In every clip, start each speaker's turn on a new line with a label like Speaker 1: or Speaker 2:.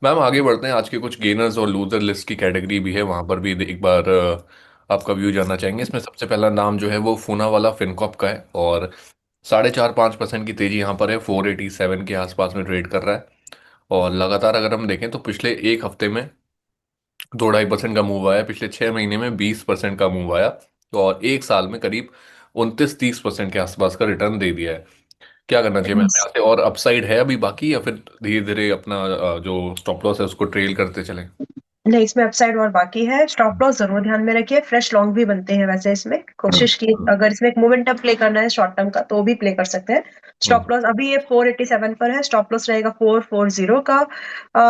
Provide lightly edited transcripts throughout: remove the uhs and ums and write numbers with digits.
Speaker 1: Ma'am आगे बढ़ते हैं। आज के कुछ गेनर्स और लूजर लिस्ट की कैटेगरी भी है, वहां पर भी एक बार आपका व्यू जानना चाहेंगे। इसमें सबसे पहला नाम जो है वो फूना वाला फिनकॉप का है, और 4.5-5% की तेजी यहाँ पर है। 487 के आसपास में ट्रेड कर रहा है। और लगातार अगर हम देखें तो पिछले एक हफ्ते में 2-2.5% का मूव आया, पिछले 6 महीने में 20% का मूव आया, और एक साल में करीब 29-30% के आसपास का रिटर्न दे दिया है। क्या करना चाहिए मैम
Speaker 2: Yes.
Speaker 1: यहाँ से? और अपसाइड है अभी बाकी, या फिर धीरे धीरे अपना जो स्टॉप लॉस है उसको ट्रेल करते चलें?
Speaker 2: नहीं, इसमें अपसाइड और बाकी है। स्टॉप लॉस जरूर ध्यान में रखिए। फ्रेश लॉन्ग भी बनते हैं वैसे इसमें। कोशिश की
Speaker 1: हम्म।
Speaker 2: अगर इसमें एक मोमेंटम प्ले करना है शॉर्ट टर्म का तो भी प्ले कर सकते हैं।
Speaker 1: हम्म।
Speaker 2: स्टॉप लॉस अभी ये 487 पर है। स्टॉप लॉस रहेगा 440 का।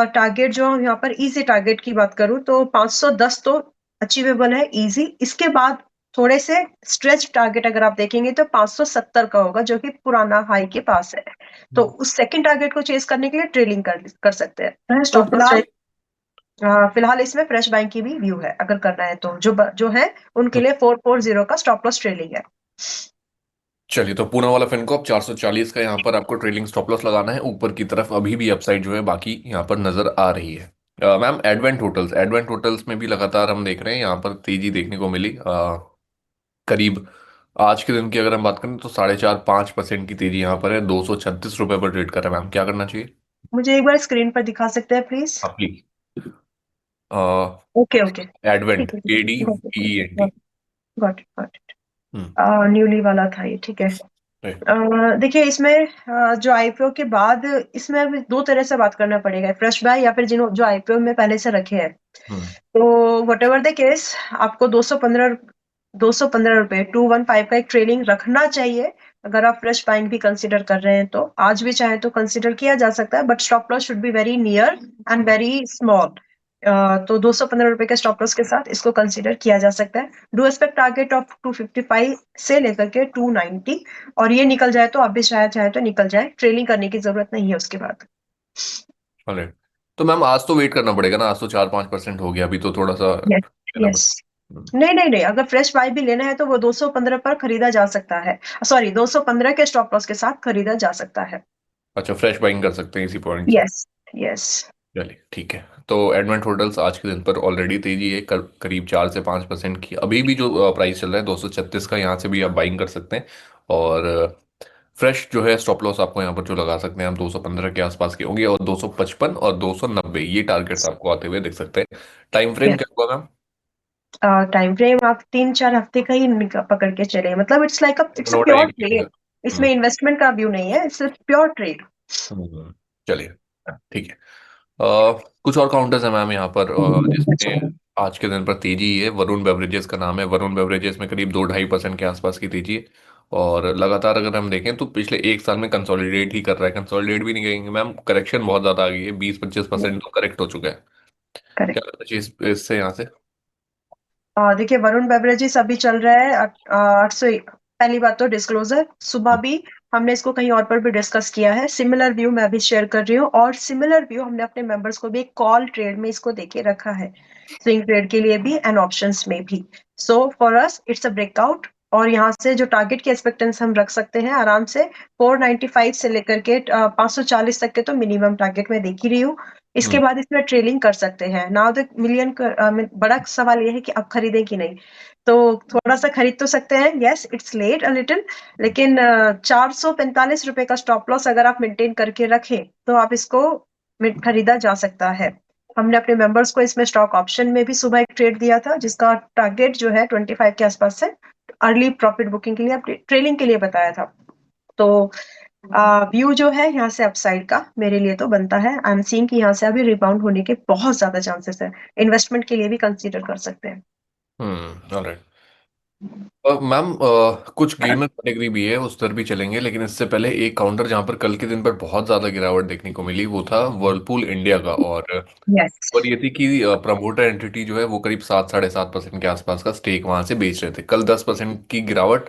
Speaker 2: टारगेट जो यहाँ पर इजी टारगेट की बात करूं तो 510 तो अचीवेबल है इजी। इसके बाद थोड़े से स्ट्रेच टारगेट अगर आप देखेंगे तो 570 का होगा, जो कि पुराना हाई के पास है। तो उस सेकंड टारगेट को चेस करने के लिए ट्रेलिंग कर सकते हैं। तो
Speaker 1: स्टॉप लॉस?
Speaker 2: फिलहाल इसमें फ्रेश बैंक की भी व्यू है, अगर करना है तो जो है उनके लिए 440 का स्टॉप लॉस ट्रेलिंग है।
Speaker 1: चलिए, तो पूना वाला फिनकॉप 440 का यहाँ पर आपको ट्रेलिंग स्टॉप लॉस लगाना है। ऊपर की तरफ अभी भी अपसाइड जो है बाकी यहाँ पर नजर आ रही है। मैम एडवेंट होटल्स में भी लगातार हम देख रहे हैं यहाँ पर तेजी देखने को मिली। करीब आज के दिन की अगर हम बात करें तो 4.5-5% की तेजी यहाँ पर है। 236 रुपये पर ट्रेड कर रहा है। मैम क्या करना चाहिए?
Speaker 2: मुझे एक बार स्क्रीन पर दिखा सकते हैं प्लीज?
Speaker 1: आप प्लीज।
Speaker 2: ओके ओके,
Speaker 1: एडवेंट,
Speaker 2: ठीक है ठीक
Speaker 1: ए
Speaker 2: है,
Speaker 1: D
Speaker 2: got it
Speaker 1: E N T.
Speaker 2: Got it got it.
Speaker 1: Hmm.
Speaker 2: Newly वाला था ये, ठीक है।
Speaker 1: right।
Speaker 2: देखिए इसमें जो आईपीओ के बाद इसमें अभी दो तरह से बात करना पड़ेगा, फ्रेश बाय या फिर जो आईपीओ में पहले से रखे हैं।
Speaker 1: हम्म।
Speaker 2: तो वट एवर द केस, आपको 215 रुपए 215 का एक ट्रेलिंग रखना चाहिए। अगर आप फ्रेश बाइंग भी कंसिडर कर रहे हैं तो आज भी चाहे तो कंसिडर किया जा सकता है, but stop loss should be very near and very small. तो 215 रुपए के स्टॉप लॉस के साथ इसको कंसिडर किया जा सकता है। डू एक्सपेक्ट टारगेट ऑफ 255 से लेकर के 290, और ये निकल जाए तो आप भी शायद चाहे तो निकल जाए। ट्रेलिंग करने की जरूरत नहीं है उसके बाद।
Speaker 1: ऑलराइट। तो मैम आज तो वेट करना पड़ेगा ना? आज तो 4-5% हो गया, अभी तो थोड़ा सा
Speaker 2: यस
Speaker 1: लेना
Speaker 2: यस।
Speaker 1: पड़ेगा।
Speaker 2: नहीं नहीं नहीं, अगर फ्रेश बाय भी लेना है तो वो 215 पर खरीदा जा सकता है। सॉरी, 215 के स्टॉप लॉस के साथ खरीदा जा सकता है।
Speaker 1: अच्छा, फ्रेश बाइंग कर सकते हैं इसी पॉइंट से?
Speaker 2: Yes yes.
Speaker 1: चलिए ठीक है। तो एडवेंट होटल्स आज के दिन पर ऑलरेडी तेजी है, करीब 4 से 5% की। अभी भी जो प्राइस चल रहा है 236 का, यहाँ से भी आप बाइंग कर सकते हैं। और फ्रेश जो है स्टॉप लॉस आपको यहाँ पर जो लगा सकते हैं हम 215 के आसपास के होंगे, और 255 और 290 ये टारगेट्स आपको आते हुए दिख सकते हैं। टाइम फ्रेम क्या होगा मैम?
Speaker 2: टाइम फ्रेम आप 3-4 हफ्ते का ही पकड़ के चले, मतलब it's a
Speaker 1: no
Speaker 2: pure
Speaker 1: time
Speaker 2: trade.
Speaker 1: Hmm.
Speaker 2: इसमें इन्वेस्टमेंट का व्यू नहीं है, इट्स प्योर ट्रेड।
Speaker 1: चलिए ठीक है। कुछ और काउंटर्स हैं मैम यहाँ पर, जिसमें आज के दिन पर तेजी है। वरुण बेवरेजेस का नाम है। वरुण बेवरेजेस में करीब 2-2.5% के आसपास की तेजी है। और लगातार अगर हम देखें तो पिछले एक साल में कंसोलिडेट ही कर रहा है। कंसोलिडेट भी नहीं कहेंगे मैम, करेक्शन बहुत ज्यादा आ गई है। 20-25% तो करेक्ट हो चुका है। क्या
Speaker 2: करेक्ट।
Speaker 1: करना चाहिए इससे यहाँ से?
Speaker 2: देखिए वरुण बेवरेजेस अभी चल रहा है 800। पहली बात तो डिस्क्लोजर, सुबह भी हमने इसको कहीं और पर भी डिस्कस किया है। सिमिलर व्यू मैं भी शेयर कर रही हूँ, और सिमिलर व्यू हमने अपने मेंबर्स को भी कॉल ट्रेड में इसको देके रखा है, स्विंग ट्रेड के लिए भी एंड ऑप्शंस में भी। So for us it's a breakout. और यहाँ से जो टारगेट की एक्सपेक्टेंस हम रख सकते हैं आराम से 495 से लेकर के 540 तक के, तो मिनिमम टारगेट मैं देख ही रही हूँ। इसके
Speaker 1: हम्म।
Speaker 2: बाद इसमें ट्रेलिंग कर सकते हैं। नाउ द बड़ा सवाल ये है कि अब खरीदें कि नहीं। तो थोड़ा सा खरीद तो सकते हैं, yes it's late a little, लेकिन 445 रुपए का स्टॉप लॉस अगर आप मेंटेन करके रखें तो आप इसको खरीदा जा सकता है। हमने अपने मेंबर्स को इसमें स्टॉक ऑप्शन में भी सुबह एक ट्रेड दिया था, जिसका टारगेट जो है 25 के आसपास है। अर्ली प्रॉफिट बुकिंग के लिए, ट्रेलिंग के लिए बताया था। तो व्यू जो है यहाँ से अपसाइड का मेरे लिए तो बनता है। आई एम सीइंग कि यहाँ से अभी रिबाउंड होने के बहुत ज्यादा चांसेस है। इन्वेस्टमेंट के लिए भी कंसीडर कर सकते हैं।
Speaker 1: ऑलराइट। मैम कुछ गेमर कैटेगरी भी है, उस पर भी चलेंगे, लेकिन इससे पहले एक काउंटर जहां पर कल के दिन पर बहुत ज्यादा गिरावट देखने को मिली वो था वर्लपूल इंडिया का।
Speaker 2: यस।
Speaker 1: और ये थी कि प्रमोटर एंटिटी जो है वो करीब 7-7.5% के आसपास का स्टेक वहां से बेच रहे थे। कल 10% की गिरावट,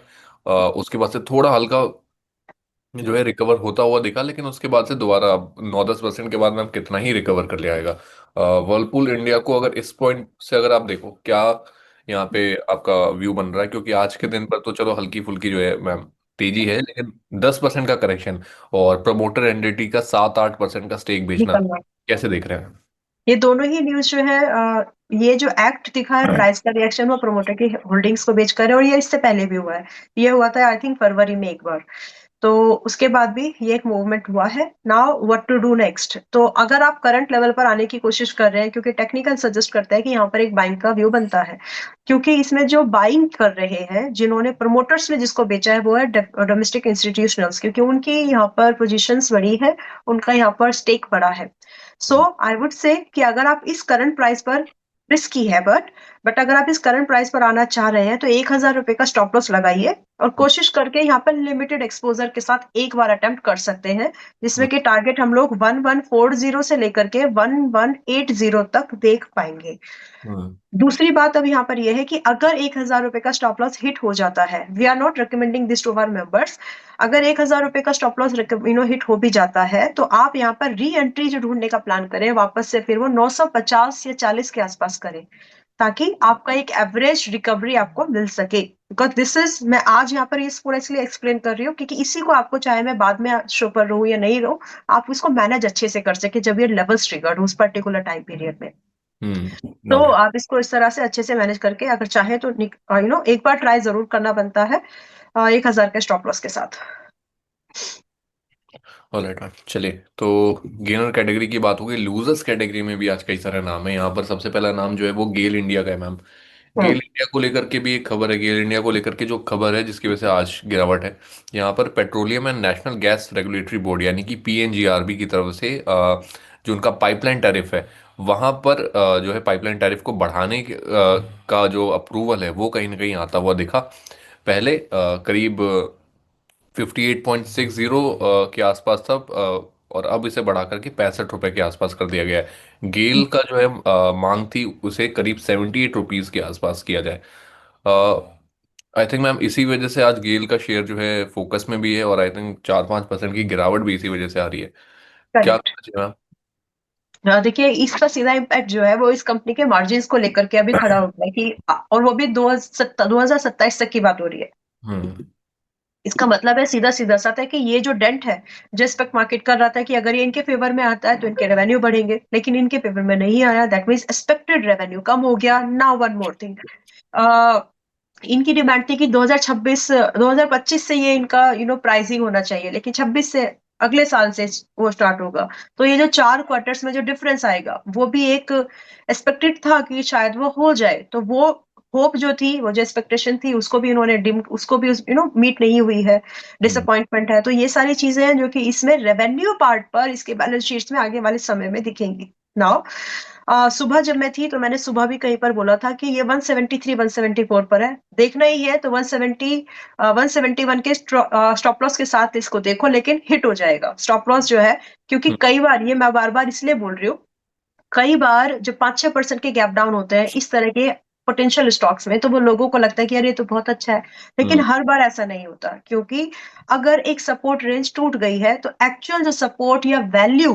Speaker 1: उसके बाद से थोड़ा हल्का जो है रिकवर होता हुआ दिखा, लेकिन उसके बाद से दोबारा 9-10% के बाद मैम कितना ही रिकवर कर लिया आएगा? वर्लपूल इंडिया को अगर इस पॉइंट से अगर आप देखो, क्या यहाँ पे आपका व्यू बन रहा है? क्योंकि आज के दिन पर तो चलो हल्की फुल्की जो है मैम तेजी है, लेकिन 10% का करेक्शन और प्रमोटर एंटिटी का 7-8% का स्टेक बेचना,
Speaker 2: निकलना।
Speaker 1: कैसे देख रहे हैं?
Speaker 2: ये दोनों ही न्यूज़ जो है ये जो एक्ट दिखा है प्राइस का रिएक्शन वो प्रोमोटर की होल्डिंग्स को बेचकर है, और ये इससे पहले भी हुआ है। ये हुआ था आई थिंक फरवरी में एक बार। तो उसके बाद भी ये एक मूवमेंट हुआ है। Now what to do next? तो अगर आप करंट लेवल पर आने की कोशिश कर रहे हैं, क्योंकि टेक्निकल सजेस्ट करता है कि यहाँ पर एक बाइंग का व्यू बनता है, क्योंकि इसमें जो बाइंग कर रहे हैं, जिन्होंने प्रमोटर्स ने जिसको बेचा है, वो है डोमेस्टिक इंस्टीट्यूशनल्स, क्योंकि उनकी यहाँ पर पोजीशंस बड़ी है, उनका यहाँ पर स्टेक बड़ा है। सो आई वुड से कि अगर आप इस करंट प्राइस पर, रिस्की है बट अगर आप इस करंट प्राइस पर आना चाह रहे हैं तो 1,000 रुपए का स्टॉप लॉस लगाइए, और कोशिश करके यहाँ पर लिमिटेड एक्सपोजर के साथ एक बार अटेम्प्ट कर सकते हैं, जिसमें कि टारगेट हम लोग 1140 से लेकर के 1180 तक देख पाएंगे।
Speaker 1: हम्म।
Speaker 2: दूसरी बात अब यहाँ पर यह है कि अगर 1,000 रुपए का स्टॉप लॉस हिट हो जाता है, we are not recommending this to our members, अगर 1,000 रुपए का स्टॉप लॉस हिट हो भी जाता है, तो आप यहाँ पर री एंट्री जो ढूंढने का प्लान करें वापस से, फिर वो 950 या 40 के आसपास करें, ताकि आपका एक एवरेज रिकवरी आपको मिल सके। बिकॉज दिस इज, मैं आज यहाँ पर ये पूरा इसलिए एक्सप्लेन कर रही हूँ क्योंकि इसी को आपको, चाहे मैं बाद में शो पर रहूं या नहीं रहूं, आप इसको मैनेज अच्छे से कर सके जब ये लेवल्स ट्रिगर्ड हो उस पर्टिकुलर टाइम पीरियड में। तो
Speaker 1: नॉट।
Speaker 2: आप इसको इस तरह से अच्छे से मैनेज करके अगर चाहे तो एक बार ट्राई जरूर करना बनता है 1,000 के स्टॉप लॉस के साथ।
Speaker 1: ऑलराइट मैम, चलिए तो गेनर कैटेगरी की बात हो गई। लूजर्स कैटेगरी में भी आज कई सारे नाम है। यहाँ पर सबसे पहला नाम जो है वो गेल इंडिया का है मैम। गेल
Speaker 2: हम्म।
Speaker 1: इंडिया को लेकर के भी एक खबर है। गेल इंडिया को लेकर के जो खबर है जिसकी वजह से आज गिरावट है, यहाँ पर petroleum and national gas regulatory board यानी कि पीएनजीआरबी की तरफ से जो उनका पाइपलाइन टैरिफ है, वहाँ पर जो है पाइपलाइन टैरिफ को बढ़ाने का जो अप्रूवल है वो कहीं ना कहीं आता हुआ दिखा। पहले करीब 58.60 के आसपास था, और अब इसे बढ़ा करके 65 रुपए के आसपास कर दिया गया है। गेल का जो है मांग थी उसे करीब 78 रुपीज के आसपास किया जाए। आई थिंक मैम इसी वजह से आज गेल का शेयर जो है फोकस में भी है, और आई थिंक 4-5% की गिरावट भी इसी वजह से आ रही है। क्या
Speaker 2: करेक्ट।
Speaker 1: कहना चाहिए मैम?
Speaker 2: देखिए इसका सीधा इम्पैक्ट जो है वो इस कंपनी के मार्जिन्स को लेकर के अभी खड़ा होता है कि और वो भी 2027 तक की बात हो रही है।
Speaker 1: हम्म।
Speaker 2: इसका मतलब है सीधा सीधा सा है कि ये जो डेंट है, जो स्पेक्ट मार्केट कर रहा था कि अगर ये इनके फेवर में आता है तो इनके रेवेन्यू बढ़ेंगे, लेकिन इनके फेवर में नहीं आया, दैट मीन्स एक्सपेक्टेड रेवेन्यू कम हो गया। नाउ वन मोर थिंग, इनकी डिमांड थी कि 2026 2025 से ये इनका प्राइसिंग होना चाहिए, लेकिन 26 से, अगले साल से वो स्टार्ट होगा। तो ये जो 4 क्वार्टर्स में जो डिफरेंस आएगा वो भी एक एक्सपेक्टेड था कि शायद वो हो जाए, तो वो होप जो थी, वो जो एक्सपेक्टेशन थी, उसको भी इन्होंने डिम, उसको भी मीट नहीं हुई है,
Speaker 1: हम्म।
Speaker 2: डिसअपॉइंटमेंट है। तो ये सारी चीजें हैं जो कि इसमें रेवेन्यू पार्ट पर इसके बैलेंस शीट्स में आगे वाले समय में दिखेंगी। नाउ सुबह जब मैं थी तो मैंने सुबह भी कहीं पर बोला था कि ये 173 174 पर है, देखना ही है तो 170 171 के स्टॉप लॉस के साथ इसको देखो, लेकिन हिट हो जाएगा स्टॉप लॉस जो है, क्योंकि
Speaker 1: हम्म।
Speaker 2: कई बार, ये मैं बार बार इसलिए बोल रही हूँ, कई बार जो 5-6% के गैप डाउन होते हैं इस तरह के पोटेंशियल स्टॉक्स में, तो वो लोगों को लगता है कि अरे ये तो बहुत अच्छा है, लेकिन
Speaker 1: हम्म।
Speaker 2: हर बार ऐसा नहीं होता, क्योंकि अगर एक सपोर्ट रेंज टूट गई है तो एक्चुअल जो सपोर्ट या वैल्यू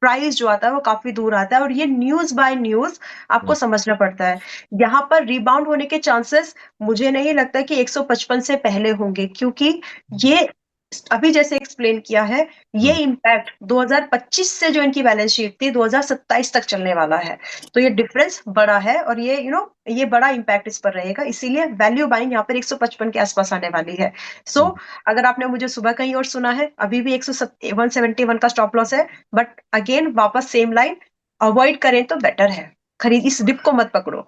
Speaker 2: प्राइस जो आता है वो काफी दूर आता है, और ये न्यूज बाय न्यूज आपको
Speaker 1: हम्म।
Speaker 2: समझना पड़ता है। यहाँ पर रिबाउंड होने के चांसेस मुझे नहीं लगता कि 155 से पहले होंगे, क्योंकि ये अभी जैसे एक्सप्लेन किया है, ये
Speaker 1: हम्म।
Speaker 2: इम्पैक्ट 2025 से जो इनकी बैलेंस शीट थी 2027 तक चलने वाला है। तो ये डिफरेंस बड़ा है, और ये ये बड़ा इम्पैक्ट इस पर रहेगा, इसीलिए वैल्यू बाइंग यहाँ पर 155 के आसपास आने वाली है। सो अगर आपने मुझे सुबह कहीं और सुना है, अभी भी 171 का स्टॉप लॉस है, बट अगेन वापस सेम लाइन, अवॉइड करें तो बेटर है, खरीद इस डिप को मत पकड़ो।